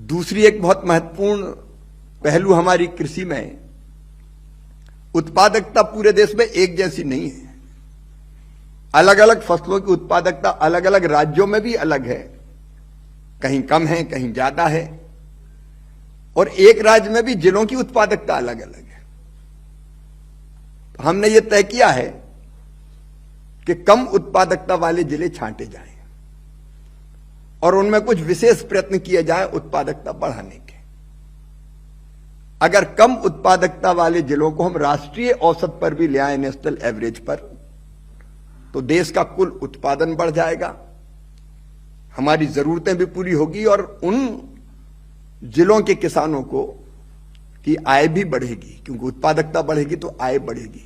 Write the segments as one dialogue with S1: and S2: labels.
S1: दूसरी एक बहुत महत्वपूर्ण पहलू हमारी कृषि में, उत्पादकता पूरे देश में एक जैसी नहीं है। अलग अलग फसलों की उत्पादकता अलग अलग राज्यों में भी अलग है, कहीं कम है कहीं ज्यादा है, और एक राज्य में भी जिलों की उत्पादकता अलग अलग है। तो हमने ये तय किया है कि कम उत्पादकता वाले जिले छांटे जाएं और उनमें कुछ विशेष प्रयत्न किए जाएं उत्पादकता बढ़ाने के। अगर कम उत्पादकता वाले जिलों को हम राष्ट्रीय औसत पर भी ले आए, नेशनल एवरेज पर, तो देश का कुल उत्पादन बढ़ जाएगा, हमारी जरूरतें भी पूरी होगी और उन जिलों के किसानों को की आय भी बढ़ेगी, क्योंकि उत्पादकता बढ़ेगी तो आय बढ़ेगी।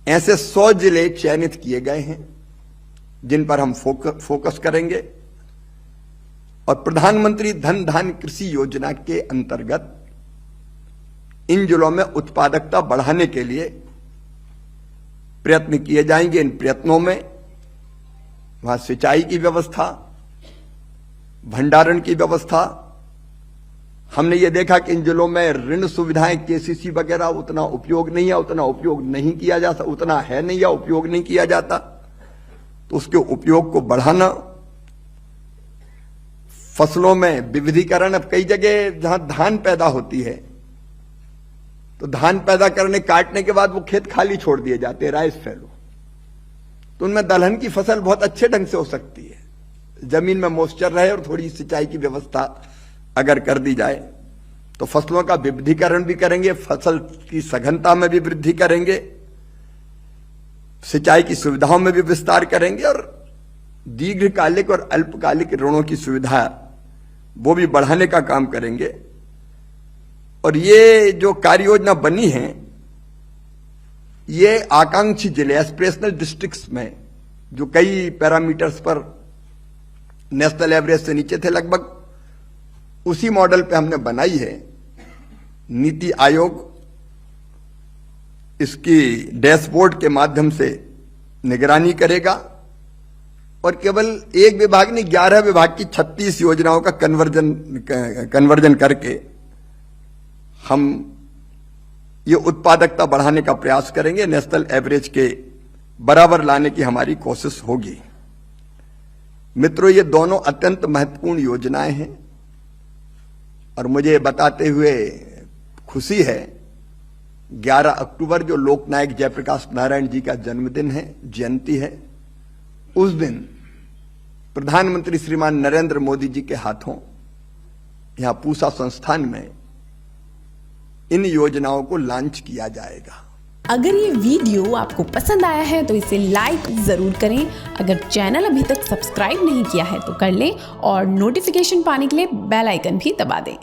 S1: ऐसे 100 जिले चयनित किए गए हैं जिन पर हम फोकस करेंगे और प्रधानमंत्री धन धान्य कृषि योजना के अंतर्गत इन जिलों में उत्पादकता बढ़ाने के लिए प्रयत्न किए जाएंगे। इन प्रयत्नों में वहां सिंचाई की व्यवस्था, भंडारण की व्यवस्था, हमने ये देखा कि इन जिलों में ऋण सुविधाएं, केसीसी वगैरह उतना उपयोग नहीं है, उतना उपयोग नहीं किया जाता, उतना है नहीं या उपयोग नहीं किया जाता, तो उसके उपयोग को बढ़ाना। फसलों में विविधीकरण, अब कई जगह जहां धान पैदा होती है तो धान पैदा करने काटने के बाद वो खेत खाली छोड़ दिए जाते हैं, राइस फैलो, तो उनमें दलहन की फसल बहुत अच्छे ढंग से हो सकती है, जमीन में मॉइस्चर रहे और थोड़ी सिंचाई की व्यवस्था अगर कर दी जाए तो फसलों का विविधीकरण भी करेंगे, फसल की सघनता में भी वृद्धि करेंगे, सिंचाई की सुविधाओं में भी विस्तार करेंगे और दीर्घकालिक और अल्पकालिक ऋणों की सुविधा वो भी बढ़ाने का काम करेंगे। और ये जो कार्य योजना बनी है, ये आकांक्षी जिले, एस्पिरेशनल डिस्ट्रिक्ट्स में जो कई पैरामीटर्स पर नेशनल एवरेज से नीचे थे, लगभग उसी मॉडल पे हमने बनाई है। नीति आयोग इसकी डैशबोर्ड के माध्यम से निगरानी करेगा और केवल एक विभाग नहीं, 11 विभाग की 36 योजनाओं का कन्वर्जन करके हम ये उत्पादकता बढ़ाने का प्रयास करेंगे, नेशनल एवरेज के बराबर लाने की हमारी कोशिश होगी। मित्रों, ये दोनों अत्यंत महत्वपूर्ण योजनाएं हैं और मुझे बताते हुए खुशी है, 11 अक्टूबर जो लोकनायक जयप्रकाश नारायण जी का जन्मदिन है, जयंती है, उस दिन प्रधानमंत्री श्रीमान नरेंद्र मोदी जी के हाथों यहां पूसा संस्थान में इन योजनाओं को लॉन्च किया जाएगा।
S2: अगर ये वीडियो आपको पसंद आया है तो इसे लाइक जरूर करें। अगर चैनल अभी तक सब्सक्राइब नहीं किया है तो कर लें और नोटिफिकेशन पाने के लिए बेल आइकन भी दबा दें।